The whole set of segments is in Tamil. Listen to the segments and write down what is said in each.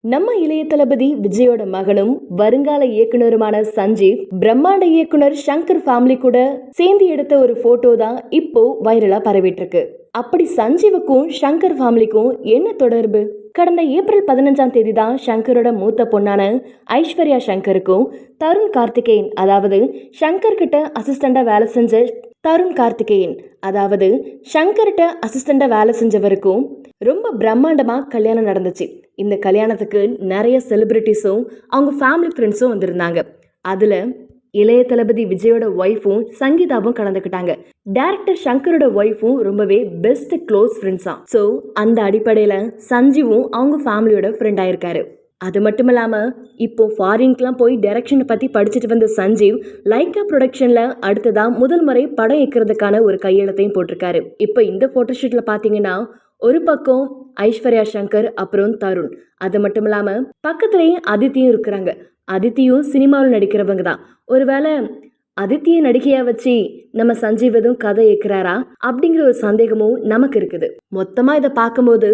நம்ம இளைய தளபதி விஜயோட மகனும் வருங்கால இயக்குனருமான சஞ்சீவ் பிரம்மாண்ட இயக்குனர் சங்கர் ஃபேமிலி கூட சேர்ந்து எடுத்த ஒரு போட்டோ தான் இப்போ வைரலா பரவிட்டு இருக்கு. அப்படி சஞ்சீவுக்கும் சங்கர் ஃபேமிலிக்கும் என்ன தொடர்பு? கடந்த ஏப்ரல் 15ஆம் தேதி தான் சங்கரோட மூத்த பொண்ணான ஐஸ்வர்யா சங்கருக்கும் தருண் கார்த்திகேயன், அதாவது சங்கர் கிட்ட அசிஸ்டண்டா வேலை செஞ்ச தருண் கார்த்திகேயன், அதாவது சங்கர்கிட்ட அசிஸ்டண்டா வேலை செஞ்சவருக்கும் ரொம்ப பிரம்மாண்டமா கல்யாணம் நடந்துச்சு. இந்த கல்யாணத்துக்கு நிறைய செலிபிரிட்டிஸும் அவங்க ஃபேமிலி ஃப்ரெண்ட்ஸும் வந்திருந்தாங்க. அதுல இளைய தளபதி விஜயோட ஒய்ஃபும் சங்கீதாவும் கலந்துக்கிட்டாங்க. டைரக்டர் சங்கரோட ஒய்ஃபும் ரொம்பவே பெஸ்ட் க்ளோஸ் ஃப்ரெண்ட்ஸா. ஸோ அந்த அடிப்படையில சஞ்சீவும் அவங்க ஃபேமிலியோட ஃப்ரெண்ட் ஆயிருக்காரு. அது மட்டும் இல்லாம இப்போ ஃபாரின்க்குலாம் போய் டைரக்ஷனை பத்தி படிச்சுட்டு வந்த சஞ்சீவ் லைக்கா ப்ரொடக்ஷன்ல அடுத்ததா முதல் முறை படம் இயக்கிறதுக்கான ஒரு கையெழுத்தையும் போட்டிருக்காரு. இப்போ இந்த போட்டோஷூட்ல பாத்தீங்கன்னா ஒரு பக்கம் ஐஸ்வர்யா சங்கர், அப்புறம் தருண், அது மட்டும் இல்லாம பக்கத்துலயே அதித்தியும் இருக்கிறாங்க. அதித்தியும் சினிமாவில் நடிக்கிறவங்க தான். ஒருவேளை அதித்திய நடிகையா வச்சு நம்ம சஞ்சீவ் எதுவும் கதை இயக்குறாரா அப்படிங்கிற ஒரு சந்தேகமும் நமக்கு இருக்குது. மொத்தமா இதை பார்க்கும்போது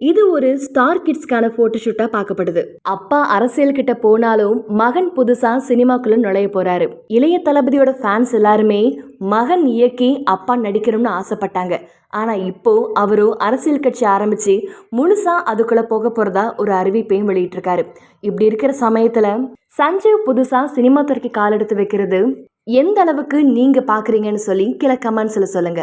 இது ஒரு ஸ்டார் கிட்ஸ்க்கான போட்டோஷூட்டா பார்க்கப்படுது. அப்பா அரசியல் கிட்ட போனாலும் மகன் புதுசா சினிமாக்குள்ள நுழைய போறாரு. இளைய தளபதியோட ஃபேன்ஸ் எல்லாருமே மகன் இயக்கி அப்பா நடிக்கணும்னு ஆசைப்பட்டாங்க. ஆனா இப்போ அவரும் அரசியல் கட்சி ஆரம்பிச்சு முழுசா அதுக்குள்ள போக போறதா ஒரு அறிவிப்பையும் வெளியிட்டிருக்காரு. இப்படி இருக்கிற சமயத்துல சஞ்சீவ் புதுசா சினிமா துறைக்கு கால் எடுத்து வைக்கிறது எந்த அளவுக்கு நீங்க பாக்குறீங்கன்னு சொல்லி கீழே கமெண்ட்ஸ்ல சொல்லுங்க.